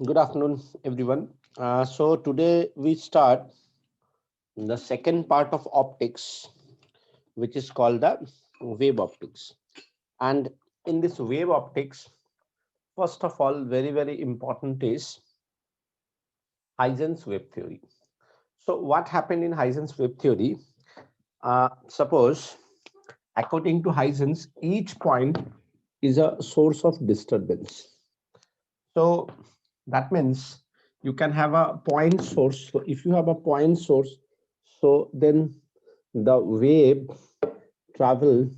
Good afternoon, everyone. So today we start the second part of optics, which is called the wave optics. And in this wave optics, first of all, very important is Huygens wave theory. So what happened in Huygens wave theory? Suppose, according to Huygens, each point is a source of disturbance. So that means you can have a point source. So if you have a point source, so then the wave travel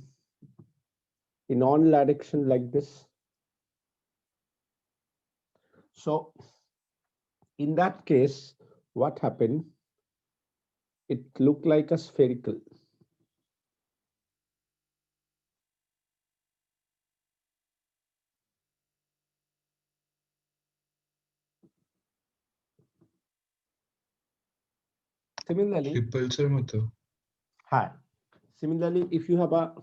in all direction like this. So in that case, what happened? It looked like a spherical. Similarly, Repulsor মতো hi. Similarly, if you have a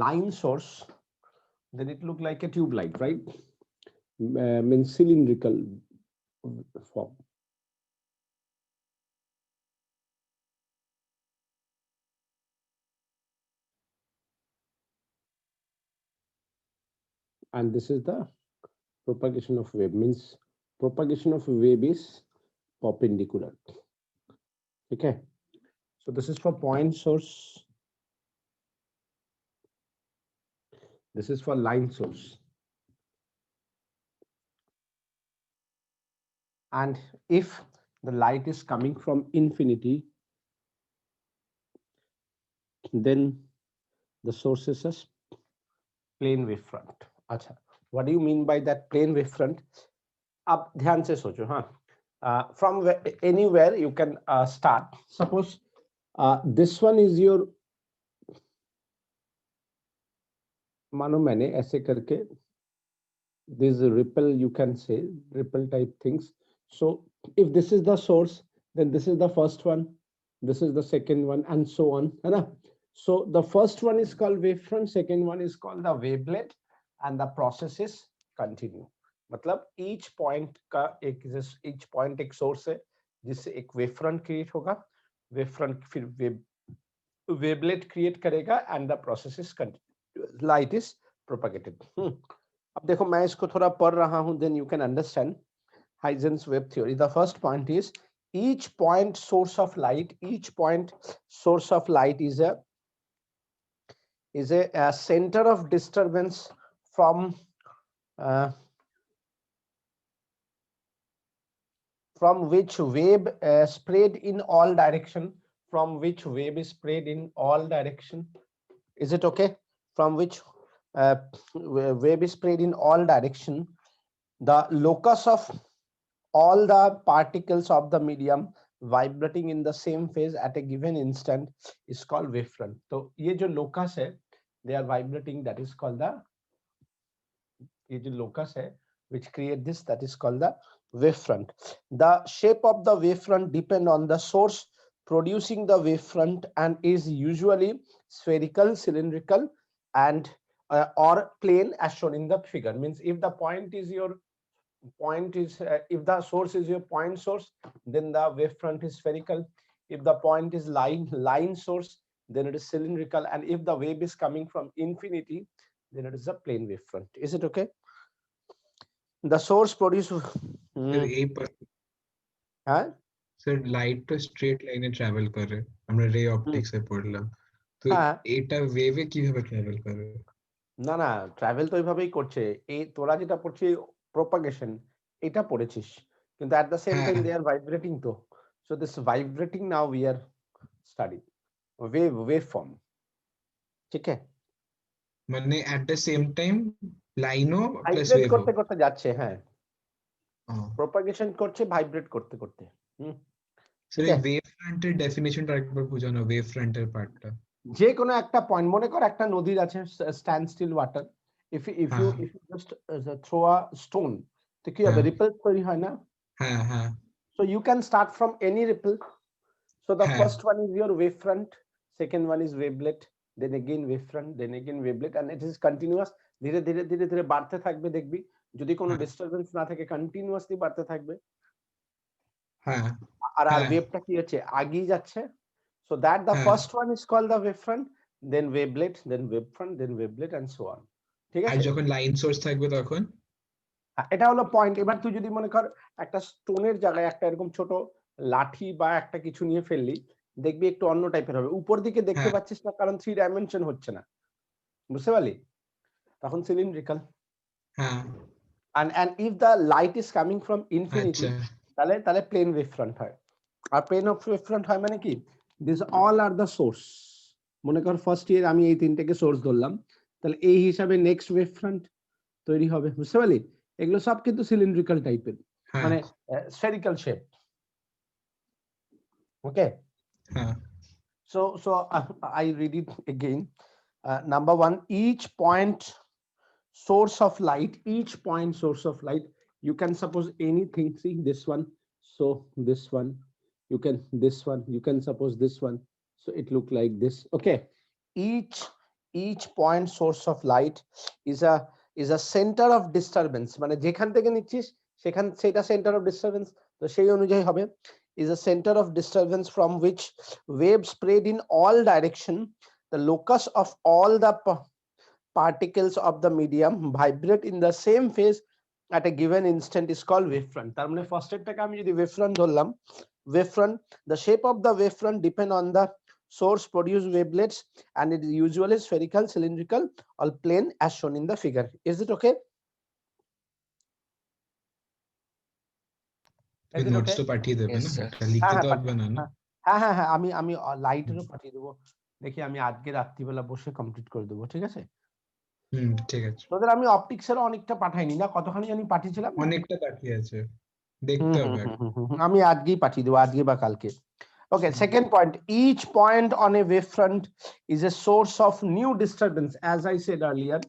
line source, then it look like a tube light, right? Means cylindrical form. And this is the propagation of wave. Means propagation of wave is perpendicular. Okay. So this is for point source. This is for line source. And if the light is coming from infinity, then the source is a plane wavefront. Acha. What do you mean by that plane wavefront? Ab dhyan se socho, huh? From anywhere you can start. Suppose this one is your, मानो मैंने ऐसे करके, this ripple, you can say ripple type things. So if this is the source, then this is the first one, this is the second one, and so on, है ना? So the first one is called wavefront, second one is called the wavelet, and the process is continue. मतलब each point का each point एक source है जिससे एक wavefront create होगा, wavefront फिर wavelet create करेगा, and the process is continuous. Light is propagated. अब देखो मैं इसको थोड़ा पढ़ रहा हूं, then you can understand Huygens wave theory. The first point is each point source of light, each point source of light is a center of disturbance from which wave spread in all direction, from which wave is spread in all direction. Is it okay? From which wave is spread in all direction. The locus of all the particles of the medium vibrating in the same phase at a given instant is called wavefront. So ये जो locus है, they are vibrating, that is called the, ये जो locus है which create this, that is called the wavefront. The shape of the wavefront depend on the source producing the wavefront and is usually spherical, cylindrical, and or plane as shown in the figure. Means if the point is your point is if the source is your point source, then the wavefront is spherical. If the point is line source, then it is cylindrical, and if the wave is coming from infinity, then it is a plane wavefront. Is it okay? The source produce sir এই হ্যাঁ sir light তো straight লাইনে travel করে, আমরা রে optics এ পড়লাম, তো হ্যাঁ এটা ওয়েভে কিভাবে ট্রাভেল করে? না না ট্রাভেল তো এইভাবেই করছে, এই তোরা যেটা পড়ছিস প্রপাগেশন, এটা পড়েছিস, কিন্তু at the same হ্যাঁ time they are vibrating তো, so this vibrating now we are studying waveform. ঠিক আছে, মানে এট দ্য সেম টাইম লাইনও প্লাস ভাইব্রেট ওয়েভও। করতে করতে যাচ্ছে, হ্যাঁ প্রপাগেশন করছে ভাইব্রেট করতে করতে। স্যার ঠিক এই আছে, ওয়েভ ফ্রন্টের ডেফিনিশনটা আরেকবার বোঝানো, ওয়েভ ফ্রন্টের পার্টটা। যে কোনো একটা পয়েন্ট মনে কর, একটা নদীর আছে স্ট্যান্ড স্টিল ওয়াটার, হ্যাঁ if you just throw a stone, তো কি হবে, হ্যাঁ রিপল তৈরি হয় না? হ্যাঁ হ্যাঁ So you can start from any ripple. So the হ্যাঁ first one is your wavefront, second one is wavelet, then again wavefront, then again wavelet, and it is continuous. ধীরে ধীরে ধীরে ধীরে বাড়তে থাকবে, দেখবি যদি কোনো হ্যাঁ। ডিস্টারবেন্স না থাকে কন্টিনিউয়াসলি বাড়তে থাকবে, হ্যাঁ আর হ্যাঁ ওয়েভটা কি হচ্ছে, আগিয়ে যাচ্ছে। সো দ্যাট দ্য হ্যাঁ। First one is called the wave front, then wavelet, then wave front, then wavelet and so on. ঠিক আর আছে, যখন লাইন সোর্স থাকবে তখন? এটা হলো পয়েন্ট। এবার তুই যদি মনে কর একটা স্টোনের জায়গায় একটা এরকম ছোট লাঠি বা একটা কিছু নিয়ে ফেললি, দেখবি একটু অন্য টাইপের হবে। উপর দিকে দেখতে হ্যাঁ পাচ্ছিস না, কারণ 3 ডাইমেনশন হচ্ছে না, বুঝতে পারলি? তখন সিলিন্ড্রিক্যাল। হ্যাঁ। and if the light is coming from infinity, আচ্ছা। তাহলে তাহলে প্লেন ওয়েভ ফ্রন্ট হয়। আর প্লেন অফ ওয়েভ ফ্রন্ট হয় মানে কি, this all are the source. মনে কর ফার্স্ট ইয়ার আমি এই তিনটাকে সোর্স ধরলাম, তাহলে এই হিসাবে নেক্সট ওয়েভ ফ্রন্ট তৈরি হবে, বুঝতে পারলি? এগুলো সব কিন্তু সিলিন্ড্রিক্যাল টাইপের, হ্যাঁ মানে স্ফেরিক্যাল শেপ। ওকে, হ্যাঁ so I read it again. Number one, each point source of light, each point source of light, you can suppose anything. See this one, so this one, you can this one, you can suppose this one, so it look like this. Okay, each point source of light is a center of disturbance, মানে যেখান থেকে নিচ্ছিস সেখান সেটা center of disturbance, তো সেই অনুযায়ী হবে is a center of disturbance from which waves spread in all direction. The locus of all the particles of the medium vibrate in the same phase at a given instant is called wavefront. তার মানে first এরটাকে আমি যদি wavefront ধরলাম, wavefront, the shape of the wavefront depend on the source produced wavelets and it is usually spherical, cylindrical or plane as shown in the figure. Is it okay? Is it notes okay? তো পাঠিয়ে দেবে Yes, না, sir. এটা লিখতে তো হবে পাঠিয়ে না না? হ্যাঁ হ্যাঁ হ্যাঁ, আমি লাইটেরও পাঠিয়ে দেবো। দেখি আমি আজকে রাত্রিবেলা বসে কমপ্লিট করে দেবো, ঠিক আছে? ঠিক আছে। তোদের আমি অপটিক্সের অনেকটা পাঠাইনি না, কতখানি জানি পাঠিয়েছিলাম না? অনেকটা বাকি আছে, দেখতে হবে। আমি আজকেই পাঠিয়ে দেবো, আজকে বা কালকে। Okay, hmm. second point, each point on a wavefront is a source of new disturbance. As I said earlier,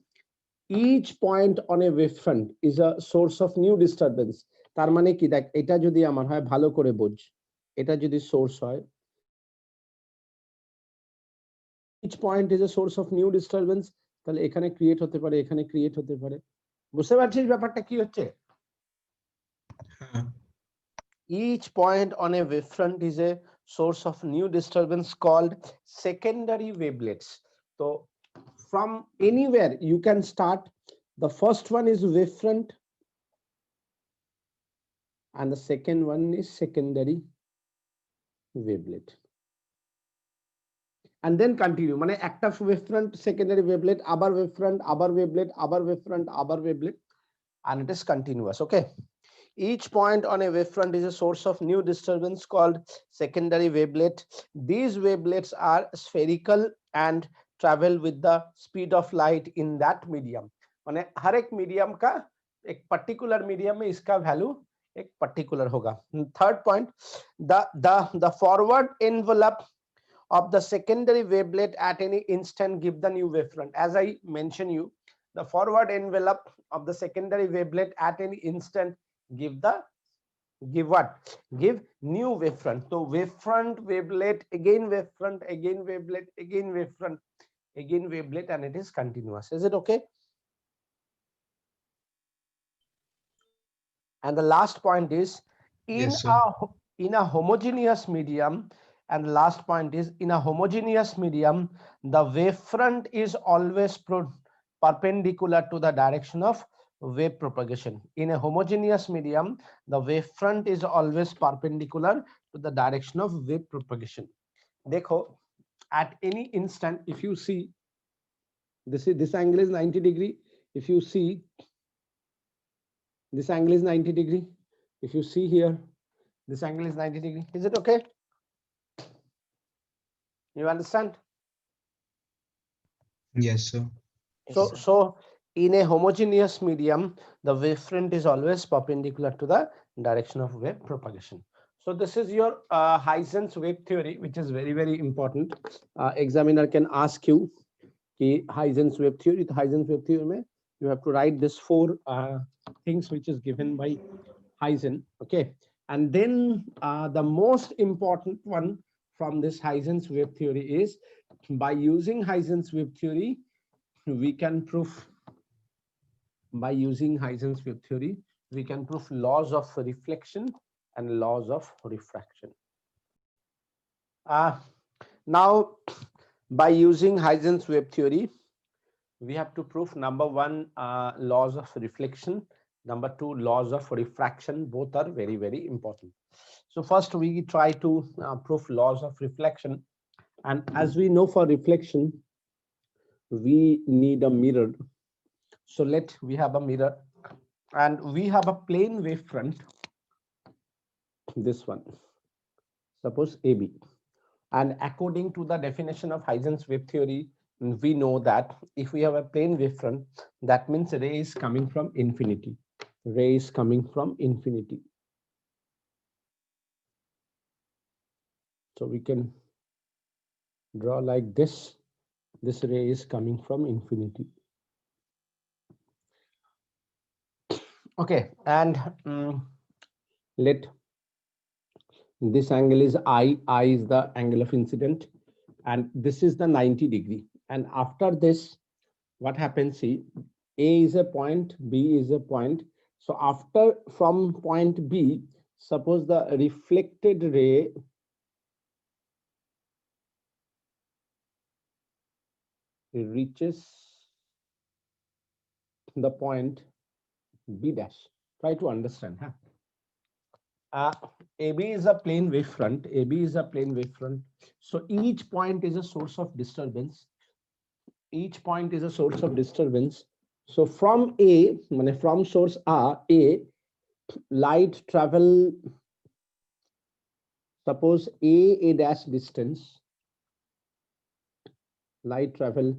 each point on a wavefront is a source of new disturbance. তার মানে কি, দেখ এটা যদি আমার হয়, ভালো করে বোঝ, এটা যদি সোর্স হয়, each point is a source of new disturbance, তাহলে এখানে ক্রিয়েট হতে পারে, এখানে ক্রিয়েট হতে পারে। বুঝতে পারছিস ব্যাপারটা কি হচ্ছে? হ্যাঁ Each point on a wavefront is a source of new disturbance called secondary wavelets. So from anywhere you can start. The first one is wavefront and the second one is secondary wavelet. And then continue, মানে একটা wavefront, secondary wavelet, আবার wavefront, আবার wavelet, আবার wavefront, আবার wavelet, and it is continuous. Okay, each point on a wavefront is a source of new disturbance called secondary wavelet. These wavelets are spherical and travel with the speed of light in that medium. माने हर एक medium का एक particular medium में इसका value एक particular होगा. Third point, the forward envelope of the secondary wavelet at any instant give the new wavefront. As I mentioned you, the forward envelope of the secondary wavelet at any instant give what, give new wavefront. So wavefront, wavelet, again wavefront, again wavelet, again wavefront, again wavelet, and it is continuous. Is it okay? And the last point is in Yes, sir. a homogeneous medium, and the last point is in a homogeneous medium the wavefront is always perpendicular to the direction of wave propagation. In a homogeneous medium the wavefront is always perpendicular to the direction of wave propagation. देखो, at any instant if you see this angle is 90 degree, if you see this angle is 90 degree, if you see here this angle is 90 degree. Is it okay? You understand? Yes, sir. So in a homogeneous medium the wavefront is always perpendicular to the direction of wave propagation. So this is your Huygens wave theory, which is very important. Examiner can ask you ki Huygens wave theory. The Huygens wave theory mein you have to write this 4 things which is given by Huygens. Okay, and then the most important one from this Huygens wave theory is, by using Huygens wave theory we can prove By using Huygens wave theory, we can prove laws of reflection and laws of refraction. Now, by using Huygens wave theory, we have to prove number one, laws of reflection, number two, laws of refraction. Both are very, very important. So first we try to prove laws of reflection. And as we know, for reflection, we need a mirror. So we have a mirror and we have a plane wavefront, this one, suppose AB. And according to the definition of Huygens wave theory, we know that if we have a plane wavefront, that means ray is coming from infinity. Ray is coming from infinity. So we can draw like this. This ray is coming from infinity. Okay, and let this angle is I is the angle of incident, and this is the 90 degree. And after this, what happens? See, A is a point, B is a point. So after, from point B, suppose the reflected ray reaches the point B dash. Try to understand. Huh? AB is a plane wavefront. AB is a plane wavefront. So each point is a source of disturbance. Each point is a source of disturbance. So from A, from source A, light travel, suppose A dash distance, light travel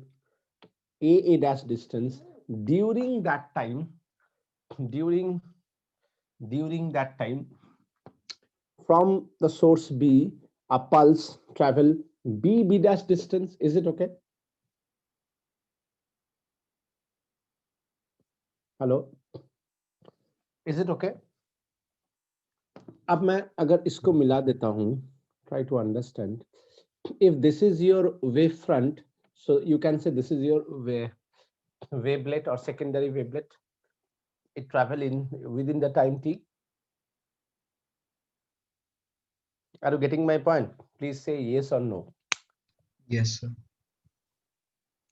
A dash distance. During that time, during that time, from the source B, a pulse travel B dash distance. Is it okay? Hello, is it okay? अब मैं अगर इसको मिला देता हूं, try to understand. If this is your wave front, so you can say this is your wavelet or secondary wavelet. It travel in within the time t. Are you getting my point? Please say yes or no. Yes, sir.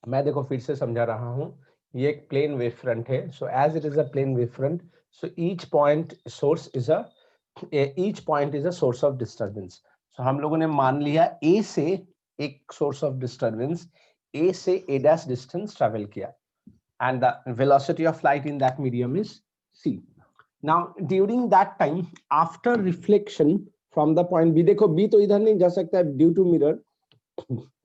मैं देखो फिर से समझा रहा हूं, ये एक plane wave front है. So as it is a plane wave front, so each point source is a source of disturbance. So हम लोगों ने मान लिया ए से एक सोर्स ऑफ डिस्टर्बेंस, ए से ए डैश डिस्टेंस ट्रेवल किया, and the velocity of light in that medium is c. Now during that time, after reflection from the point b, देखो b तो इधर नहीं जा सकता है due to mirror.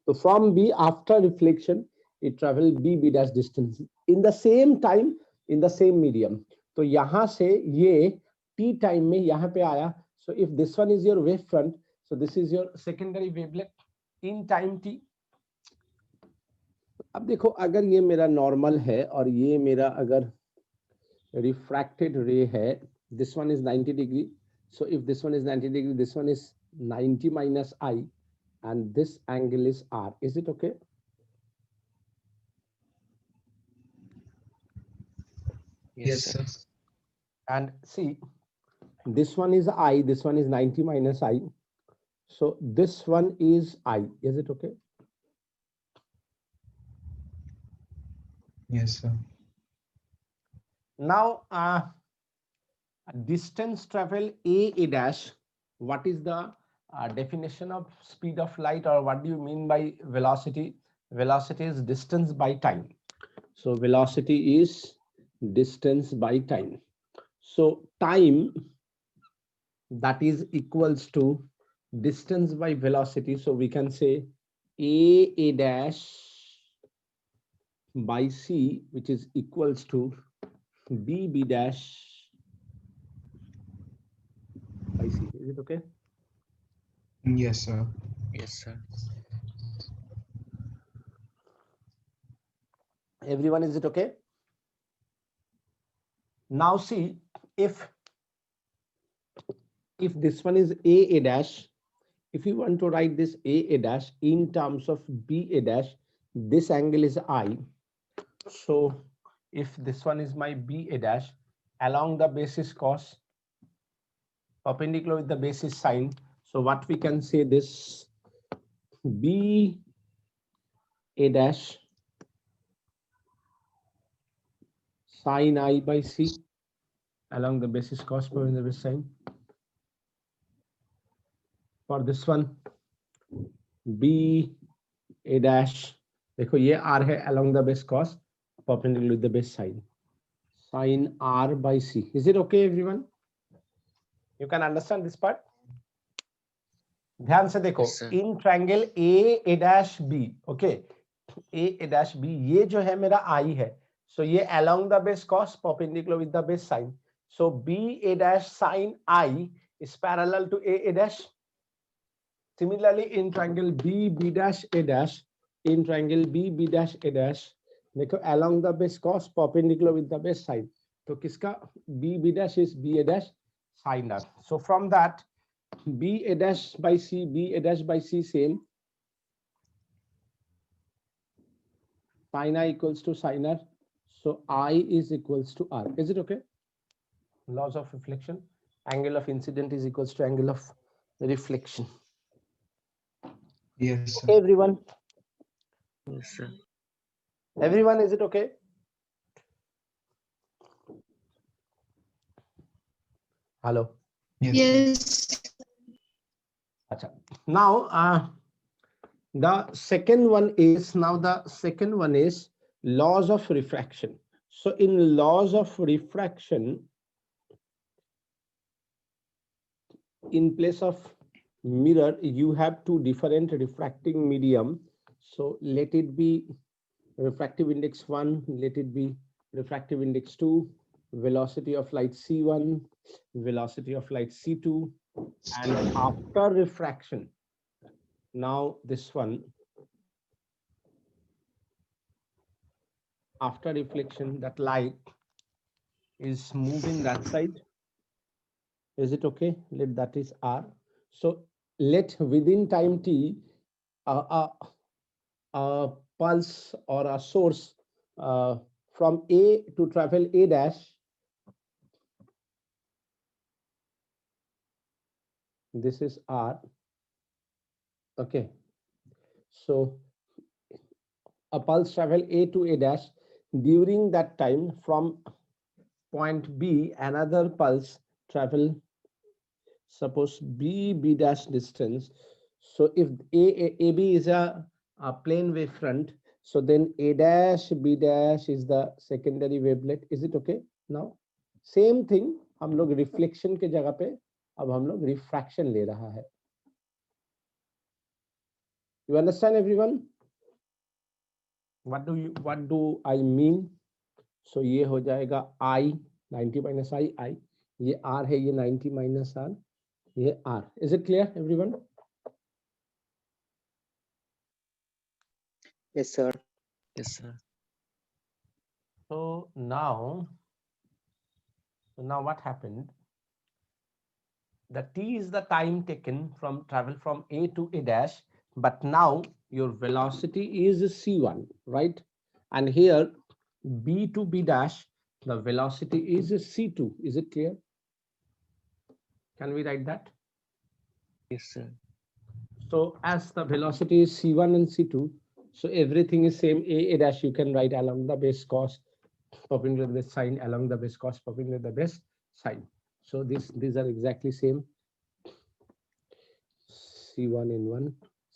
So from b, after reflection, it travel b dash distance in the same time, in the same medium. तो यहाँ से ये t time में यहाँ पे आया. So if this one is your wave front, so this is your secondary wavelet in time t. अब देखो, अगर ये मेरा नॉर्मल है और ये मेरा अगर रिफ्रैक्टेड रे है, this one is 90 degree. So if this one is 90 degree, this one is 90 minus I, and this angle is R. Is it okay? Yes, sir. And see, this one is I, this one is 90 minus I. So this one is I. Is it okay? Yes, sir. Now, distance travel a dash. What is the definition of speed of light, or what do you mean by velocity? Velocity is distance by time. So velocity is distance by time. So time, that is equals to distance by velocity. So we can say a dash by c, which is equals to b dash by c. Is it okay? Yes, sir. Yes, sir. Everyone, is it okay? Now see, if this one is a dash, if you want to write this a dash in terms of b dash, this angle is I. So if this one is my B A dash along the basis cos perpendicular with the basis sine. So what we can say, this B A dash sine I by C along the basis cos perpendicular with sine. For this one B A dash, देखो ये R है along the base cos perpendicular with the base sine, sine R by C. Is it okay everyone? You can understand this part? ध्यान से देखो, Yes, sir. In triangle A dash B, okay, A dash B, ये जो है मेरा I है, so ये along the base cos perpendicular with the base sine, so B A dash sine I is parallel to A dash. Similarly, in triangle B dash A dash, in triangle B dash A dash, देखो along the base cos perpendicular with the base sine, तो किसका B dash is B A dash sine R. So from that B A dash by C same, sine I equals to sine R, so I is equals to R. Is it okay? Laws of reflection, angle of incident is equals to angle of reflection. Yes, sir. Okay, everyone. Yes, sir. Everyone, is it okay? Hello. Yes. Acha. Now, the second one is laws of refraction. So in laws of refraction, in place of mirror, you have two different refracting medium. So let it be refractive index 1, let it be refractive index 2, velocity of light C1, velocity of light C2, and after refraction, now this one, after reflection, that light is moving that side. Is it okay? Let that is R. So let within time t a pulse or a source from A to travel A dash. This is R. Okay. So a pulse travel A to A dash. During that time, from point B, another pulse travel, suppose B dash distance. So if AB is a plane wavefront, so then A dash B dash is the secondary wavelet. Is it okay? Now same thing, हम लोग reflection के जगह पे अब हम लोग refraction ले रहा है. You understand everyone? What do I mean? So ये हो जाएगा I 90 minus I, ये R है, ये 90 minus R, ये R. Is it clear everyone? Yes, sir. Yes, sir. So now what happened? The T is the time taken from travel from A to A dash, but now your velocity is C1, right? And here B to B dash, the velocity is C2. Is it clear? Can we write that? Yes, sir. So as the velocity is C1 and C2, so everything is same. A dash you can write along the base cos perpendicular to the sine, along the base cos perpendicular to the base sine. So these are exactly same. C1 in 1,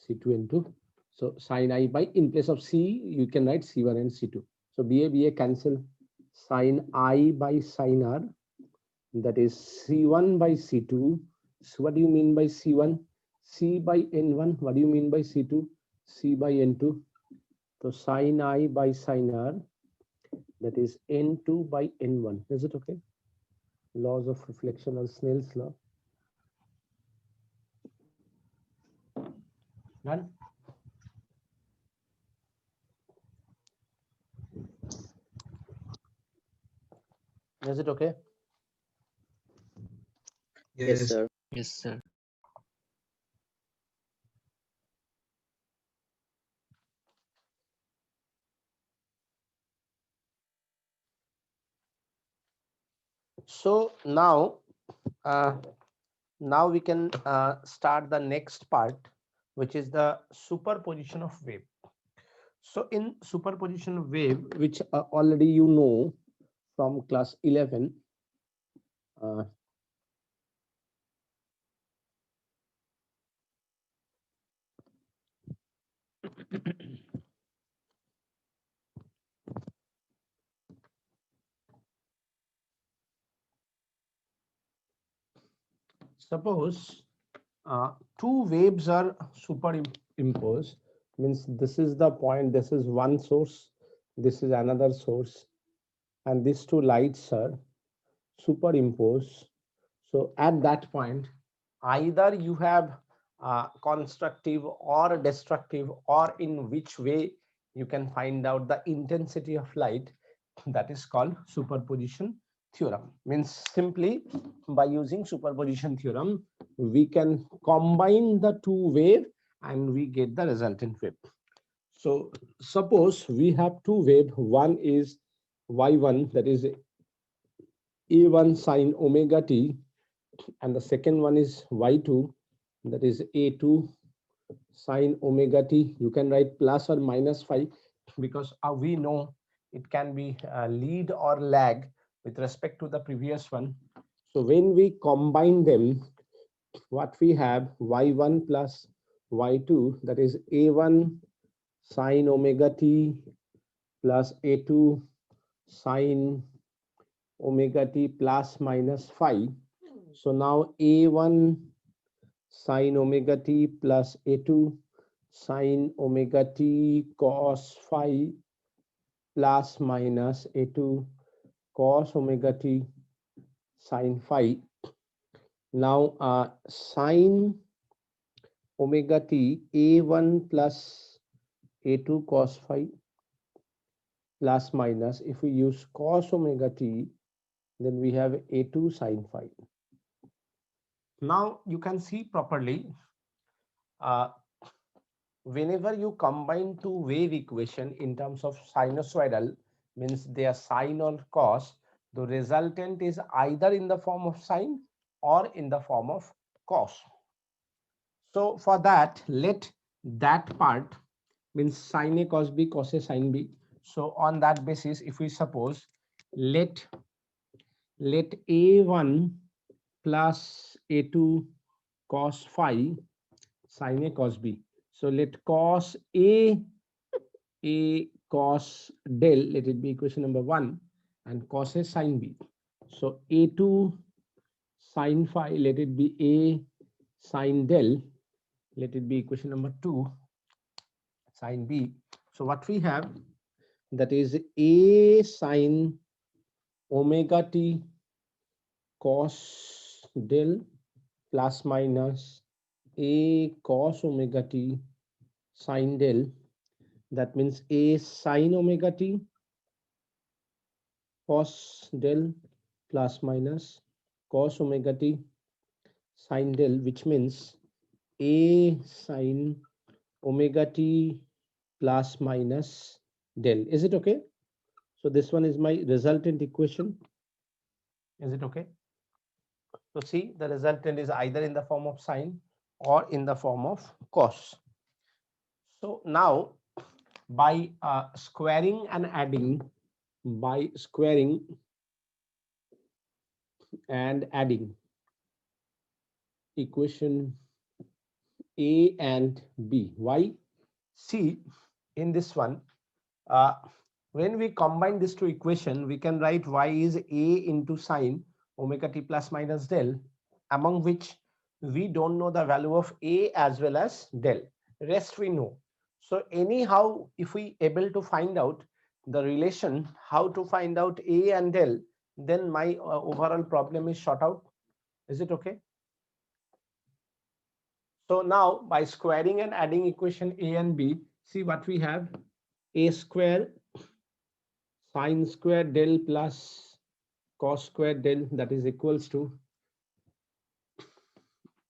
C2 in 2. So sine I by, in place of C, you can write C1 and C2. So BA cancel, sine I by sine R, that is C1 by C2. So what do you mean by C1? C by N1. What do you mean by C2? C by N2. So sine I by sine R, that is N2 by N1. Is it okay? Laws of reflection or Snell's law. Done? Is it okay? Yes, Yes. sir. Yes, sir. So uh, now we can start the next part, which is the superposition of wave. So in superposition of wave, which already you know from class 11, uh, suppose two waves are superimposed, means this is the point, this is one source, this is another source, and these two lights are superimposed. So at that point, either you have constructive or destructive, or in which way you can find out the intensity of light. That is called superposition theorem. Means simply by using superposition theorem, we can combine the two wave and we get the resultant wave. So suppose we have two wave, one is y1, that is a1 sine omega t, and the second one is y2, that is a2 sine omega t. You can write plus or minus phi, because we know it can be lead or lag with respect to the previous one. So when we combine them, what we have, y1 plus y2, that is a1 sine omega t plus a2 sine omega t plus minus phi. So now a1 sine omega t plus a2 sine omega t cos phi plus minus a2 cos omega t sine phi. Now sine omega t, a1 plus a2 cos phi plus minus, if we use cos omega t, then we have a2 sine phi. Now you can see properly, uh, whenever you combine two wave equation in terms of sinusoidal, means they are sine or cos, the resultant is either in the form of sine or in the form of cos. So for that, let that part, means sine a cos b cos a sine b. So on that basis, if we suppose let a1 plus a2 cos phi sine a cos b. So let cos a cos del, let it be equation number 1, and cos a sine b. So a2 sine phi, let it be a sine del, let it be equation number 2, sine b. So what we have, that is a sine omega t cos del plus minus a cos omega t sine del. That means a sine omega t cos del plus minus cos omega t sine del, which means a sine omega t plus minus del. Is it okay? So this one is my resultant equation. Is it okay? So see, the resultant is either in the form of sine or in the form of cos. So now by squaring and adding, by squaring and adding equation A and B. Why? See, in this one, uh, when we combine these two equations, we can write y is a into sine omega t plus minus del, among which we don't know the value of a as well as del. Rest we know. So anyhow, if we able to find out the relation, how to find out a and del, then my overall problem is short out. Is it okay? So now by squaring and adding equation A and B, see what we have, a square sine square del plus cos square del, that is equals to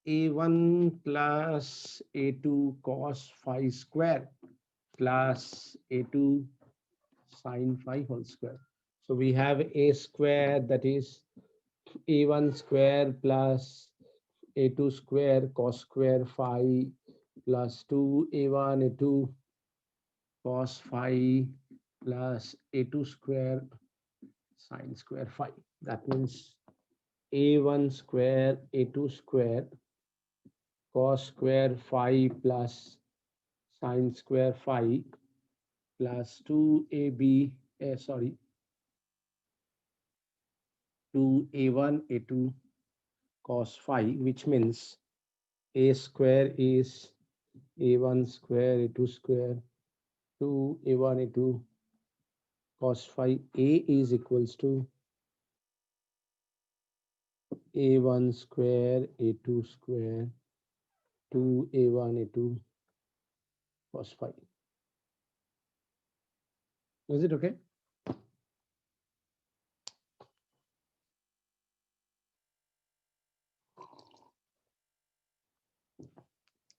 a1 plus a2 cos phi square plus a2 sine phi whole square. So we have a square, that is a1 square plus a2 square cos square phi plus 2 a1 a2 cos phi plus a2 square sine square phi. That means a1 square a2 square cos square phi plus sine square phi plus 2ab, 2a1 a2 cos phi, which means a square is a1 square a2 square 2a1 a2 cos phi. A is equals to a1 square a2 square 2a1 a2 cos phi. Is it okay?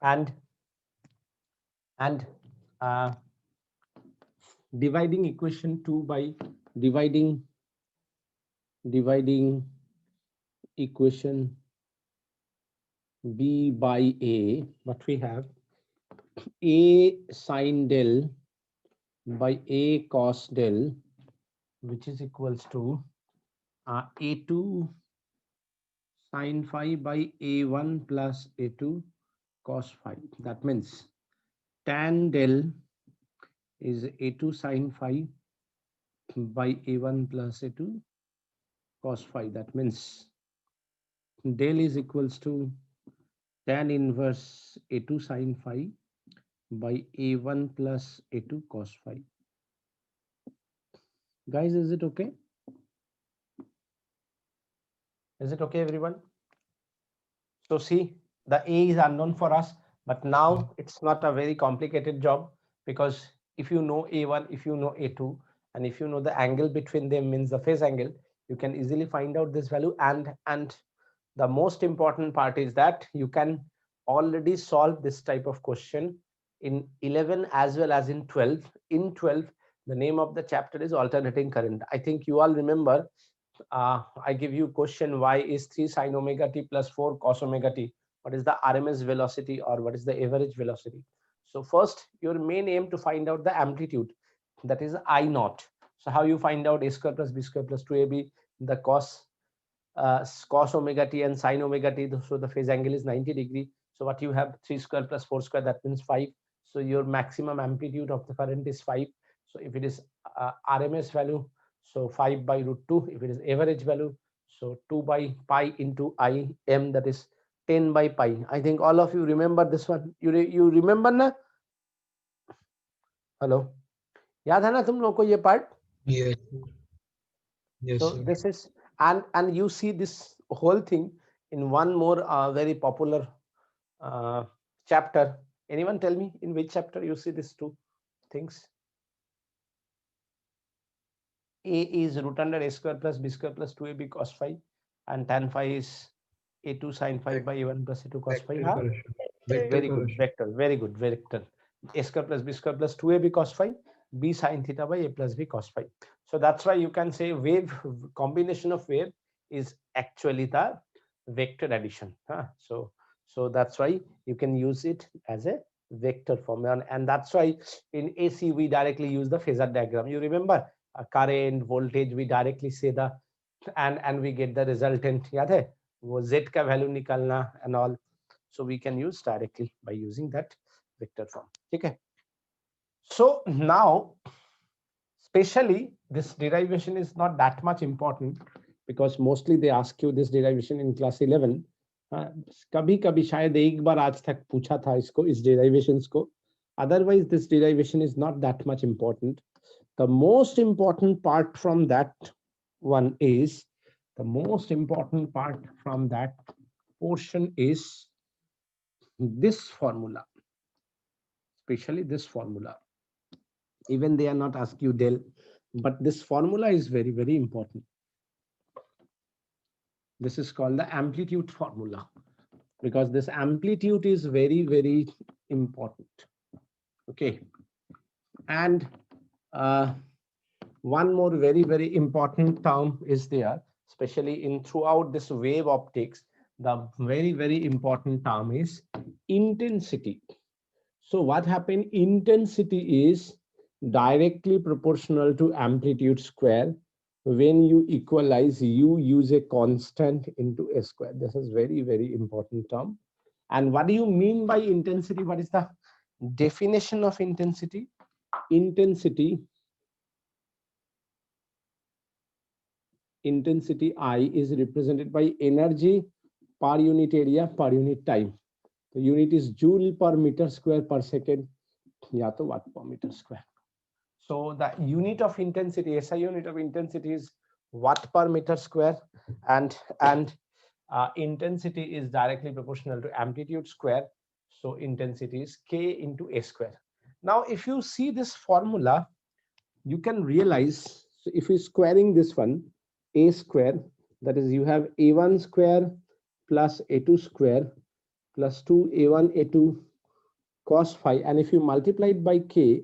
And uh, dividing equation 2 by dividing equation b by a, what we have, a sin del by a cos del, which is equals to a2 sin phi by a1 plus a2 cos phi. That means tan del is a2 sin phi by a1 plus a2 cos phi. That means del is equals to tan inverse a2 sin phi by a1 plus a2 cos phi. Guys, is it okay? Is it okay, everyone? So see, the A is unknown for us, but now it's not a very complicated job, because if you know A1, if you know A2, and if you know the angle between them, means the phase angle, you can easily find out this value. And the most important part is that you can already solve this type of question in 11 as well as in 12. In 12, the name of the chapter is alternating current. I think you all remember, I give you question, y is 3 sin omega t plus 4 cos omega t. What is the RMS velocity, or what is the average velocity? So first, your main aim to find out the amplitude, that is I naught. So how you find out a square plus b square plus 2ab, the cos omega t and sin omega t. So the phase angle is 90°. So what you have, 3 square plus 4 square, that means 5. So your maximum amplitude of the current is 5. So if it is RMS value, so 5 by root 2. If it is average value, so 2 by pi into Im, that is 10 by pi. I think all of you remember this one. You remember na? Hello, याद है ना तुम लोग को ये part? Yes. Yes, So sir. this is, and you see this whole thing in one more very popular chapter. Anyone tell me in which chapter you see these two things? A is root under a square plus b square plus 2ab cos phi, and tan phi is a2 sin phi by a1 plus a2 cos phi. Vector Huh? correction. Vector Very good, correction. vector, very good, vector. A square plus b square plus 2ab cos phi, b sin theta by a plus b cos phi. So that's why you can say wave, combination of wave is actually the vector addition. Huh? So that's why you can use it as a vector form, and that's why in AC we directly use the phasor diagram. You remember current, voltage, we directly say the, and we get the resultant. याद है वो z का value निकालना and all. So we can use directly by using that vector form. Okay. So now, especially this derivation is not that much important, because mostly they ask you this derivation in class 11. कभी कभी शायद एक बार आज तक पूछा था इसको, इस derivations को. Otherwise, this derivation is not that much important. The most important part from that one is, the most important part from that portion is this formula, especially this formula. Even they are not ask you del, but this formula is very, very important. This is called the amplitude formula, because this amplitude is very, very important. Okay. And one more very, very important term is there. especially in throughout this wave optics, the very, very important term is intensity. So what happened? Intensity is directly proportional to amplitude square. When you equalize, you use a constant into a square. This is very, very important term. And what do you mean by intensity? What is the definition of intensity? Intensity I is represented by energy per unit area per unit time. The unit is joule per meter square per second, ya to watt per meter square. So the unit of intensity, SI unit of intensity is watt per meter square, and intensity is directly proportional to amplitude square. So intensity is K into A square. Now, if you see this formula, you can realize, so if you're squaring this one, A square, that is you have A1 square plus A2 square plus 2A1 A2 cos phi, and if you multiply it by K,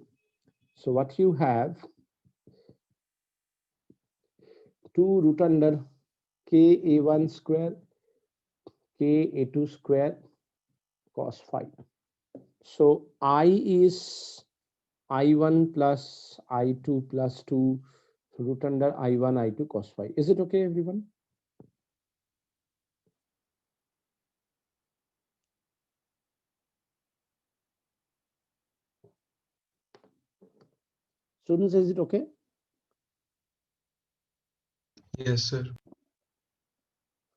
so what you have, 2 root under K A1 square K A2 square cos phi. So I is I1 plus I2 plus 2 root under I1 I2 cos phi. Is it okay, everyone? Students, is it okay? Yes, sir.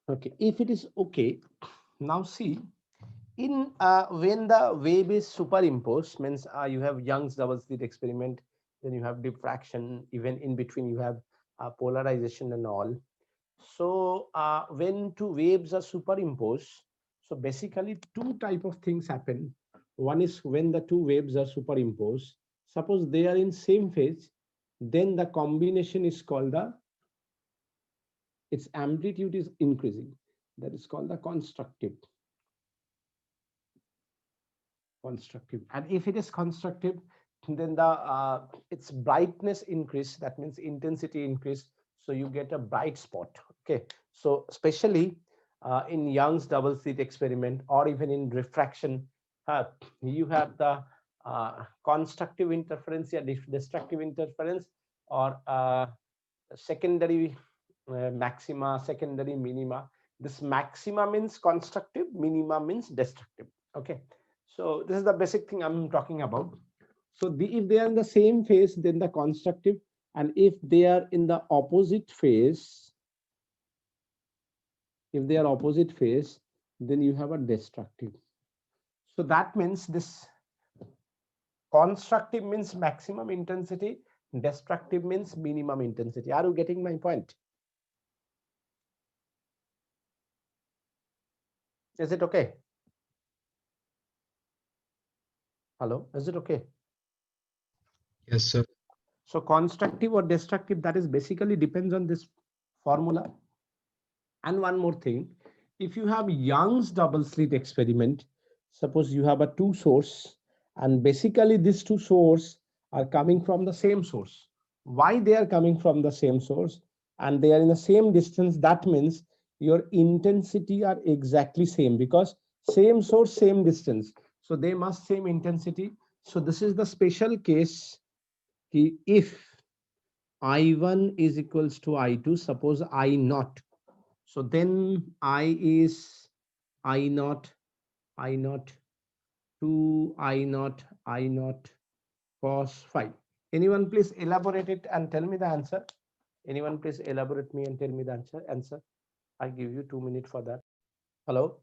Okay, if it is okay, now see, in when the wave is superimposed, means you have Young's double slit experiment, then you have diffraction, even in between you have polarization and all. So when two waves are superimposed, so basically two type of things happen. One is when the two waves are superimposed, suppose they are in same phase, then the combination is called the, its amplitude is increasing, that is called the constructive. And if it is constructive, then the its brightness increase, that means intensity increase, so you get a bright spot. Okay, so especially in Young's double slit experiment, or even in refraction, you have the constructive interference or destructive interference, or secondary maxima, secondary minima. This maxima means constructive, minima means destructive. Okay, so this is the basic thing I'm talking about. So if they are in the same phase, then the constructive, and if they are in the opposite phase, then you have a destructive. So that means this constructive means maximum intensity, destructive means minimum intensity. Are you getting my point? Is it okay? Hello, is it okay? Yes, sir. So constructive or destructive, that is basically depends on this formula. And one more thing, if you have Young's double slit experiment, suppose you have a two source, and basically these two sources are coming from the same source. Why they are coming from the same source and they are in the same distance? That means your intensity are exactly same, because same source, same distance, so they must same intensity. So this is the special case, if I1 is equals to I2, suppose I naught, so then I is I naught 2 I naught cos phi. Anyone please elaborate it and tell me the answer. Anyone please elaborate me and tell me the answer. I give you 2 minutes for that. Hello.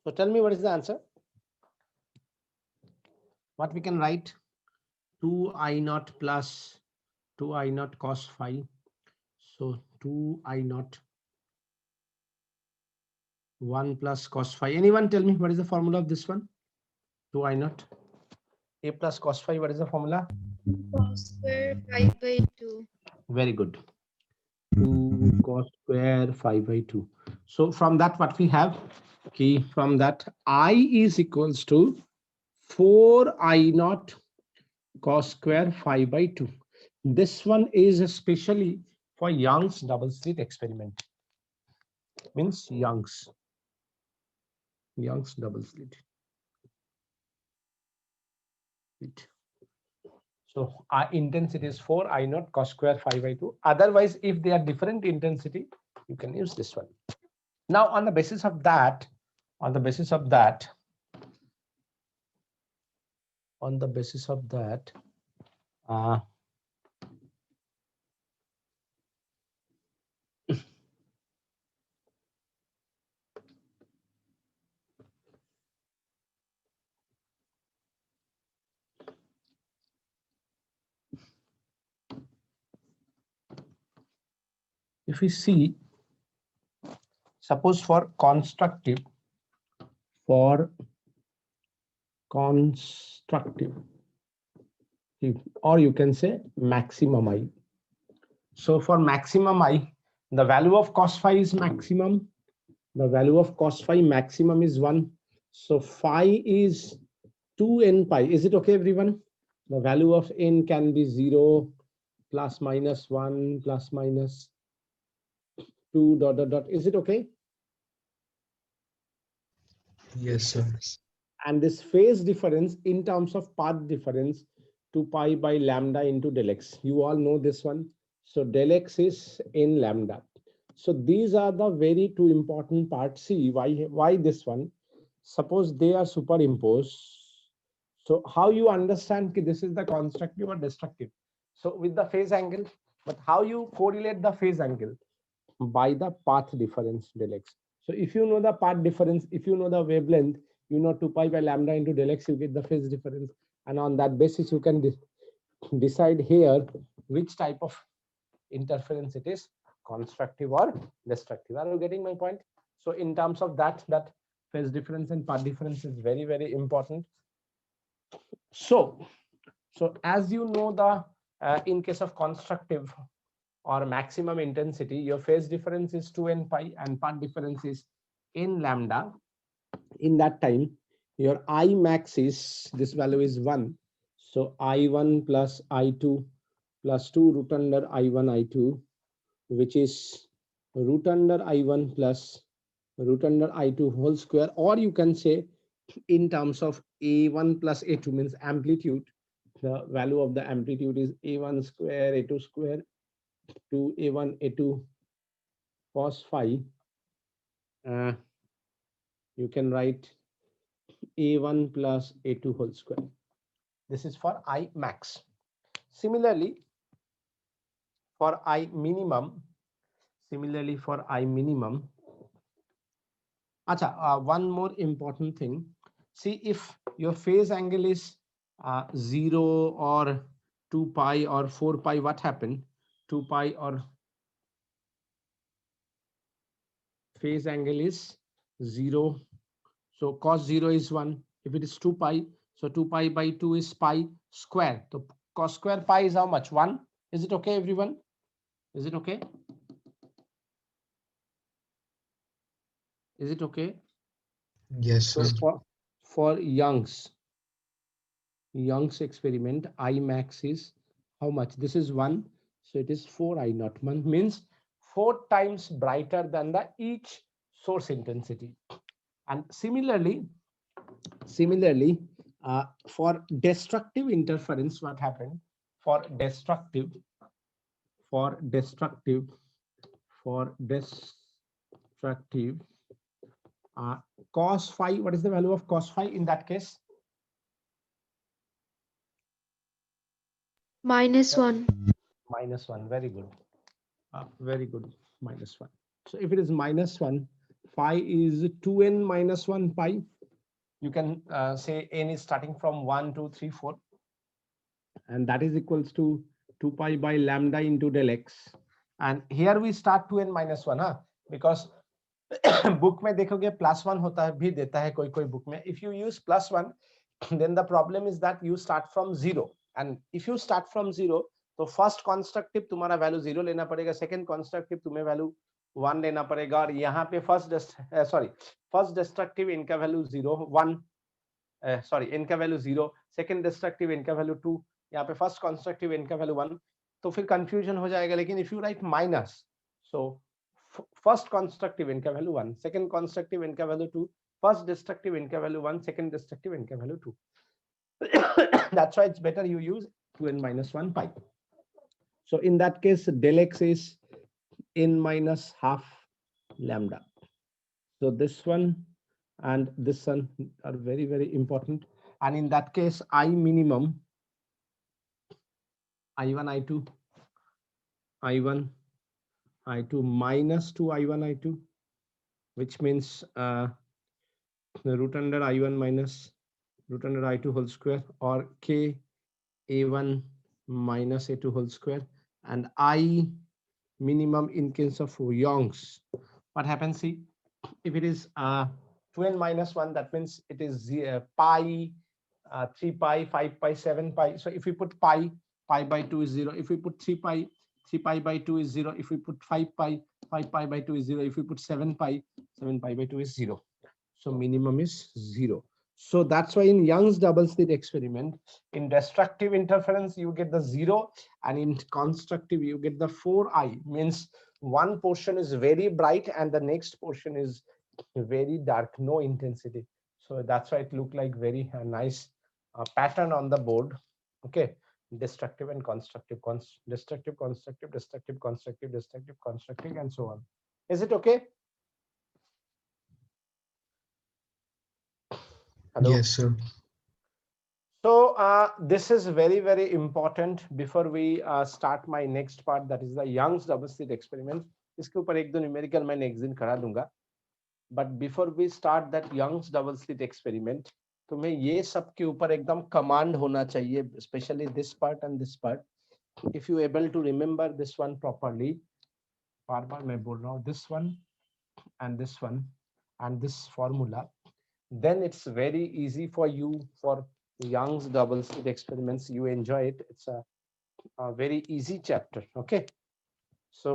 So tell me what is the answer. What we can write? 2 I naught plus 2 I naught cos phi. So 2 I naught 1 plus cos phi. Anyone tell me what is the formula of this one? 2 I naught A plus cos phi. What is the formula? Cos square 5 by 2. Very good. 2 cos square 5 by 2. So from that, what we have? Okay, from that, I is equals to 4 I naught cos square 5 by 2. This one is especially for Young's double slit experiment. Means Young's double slit. So our intensity is 4 I naught cos square phi by 2. Otherwise, if they are different intensity, you can use this one. Now, on the basis of that, if we see, suppose for constructive, or you can say maximum I. So for maximum I, the value of cos phi is maximum. The value of cos phi maximum is 1. So phi is 2n pi. Is it okay, everyone? The value of n can be 0, plus minus 1, plus minus 2, dot, dot, dot. Is it okay? Yes, sir. And this phase difference in terms of path difference, 2 pi by lambda into del x. You all know this one. So del x is n lambda. So these are the very two important parts. See why this one. Suppose they are superimposed. So how you understand that this is the constructive or destructive? So with the phase angle, but how you correlate the phase angle? By the path difference del x. So if you know the path difference, if you know the wavelength, you know 2 pi by lambda into del x, you get the phase difference. And on that basis, you can decide here which type of interference it is, constructive or destructive. Are you getting my point? So in terms of that phase difference and path difference is very, very important. So as you know, the in case of constructive or maximum intensity, your phase difference is 2n pi and path difference is n lambda. In that time, your I max is, this value is 1. So I1 plus I2 plus 2 root under I1 I2, which is root under I1 plus root under I2 whole square, or you can say in terms of A1 plus A2 means amplitude. The value of the amplitude is A1 square A2 square to A1 A2 cos phi. You can write A1 plus A2 whole square. This is for I max. Similarly, for I minimum, one more important thing. See, if your phase angle is 0 or 2 pi or 4 pi, what happened? 2 pi or phase angle is 0. So cos 0 is 1. If it is 2 pi, so 2 pi by 2 is pi square. So cos square pi is how much? 1. Is it okay, everyone? Is it okay? Is it okay? Yes, sir. So for Young's experiment, I max is how much? This is 1. So it is 4 I naught. Means 4 times brighter than the each source intensity. And similarly, for destructive interference, what happened? For destructive, cos phi, what is the value of cos phi in that case? -1. -1. Very good. Very good. -1. So if it is -1, phi is 2n minus 1 pi. You can say n is starting from 1, 2, 3, 4. And that is equals to 2 pi by lambda into del x. And here we start 2n minus 1, because book में देखोगे +1 होता है, भी देता है कोई book में. If you use +1, then the problem is that you start from 0. And if you start from 0, तो फर्स्ट कॉन्स्ट्रक्टिव तुम्हारा वैल्यू 0 लेना पड़ेगा, सेकंड कॉन्स्ट्रक्टिव तुम्हें वैल्यू 1 लेना पड़ेगा, और यहाँ पे फर्स्ट डिस्ट्रक्टिव इनका वैल्यू 0 1 इनका वैल्यू 0, सेकंड डिस्ट्रक्टिव इनका वैल्यू 2, यहाँ पे फर्स्ट कॉन्स्ट्रक्टिव इनका वैल्यू 1. तो फिर कंफ्यूजन हो जाएगा. लेकिन if you right minus, so first constructive n का वैल्यू 1, सेकंड कंस्ट्रक्टिव n का वैल्यू 2, फर्स्ट डिस्ट्रक्टिव n का वैल्यू 1, सेकंड डिस्ट्रक्टिव n का value 2. That's why it's better you use 2n minus 1 pi. So in that case, del x is n minus half lambda. So this one and this one are very, very important. And in that case, I minimum, I1, I2, I1, I2 minus 2 I1, I2, which means root under I1 minus root under I2 whole square, or k A1 minus A2 whole square. And I minimum in case of Young's, what happens? See, if it is 2n minus 1, that means it is pi, 3 pi, 5 pi, 7 pi. So if we put pi, pi by 2 is 0. If we put 3 pi, 3 pi by 2 is 0. If we put 5 pi, 5 pi by 2 is 0. If we put 7 pi, 7 pi by 2 is 0. So minimum is 0. So that's why in Young's double slit experiment, in destructive interference, you get the 0, and in constructive, you get the 4i. Means one portion is very bright and the next portion is very dark, no intensity. So that's why it looked like very nice pattern on the board. Okay, destructive and constructive, destructive, constructive, destructive, constructive, destructive, constructive, and so on. Is it okay? Hello? Yes, sir. So this is very, very important before we start my next part, that is the Young's double slit experiment. इसके ऊपर एक दो numerical मैं next दिन करा दूंगा. But before we start that Young's double slit experiment, तुम्हें ये सब के ऊपर एकदम कमांड होना चाहिए, specially this part and this part. If you able to remember this one properly, बार बार मैं बोल रहा हूँ, this one and this formula, then it's very easy for you for Young's double slit experiments. You enjoy it. It's a very easy chapter. Okay, so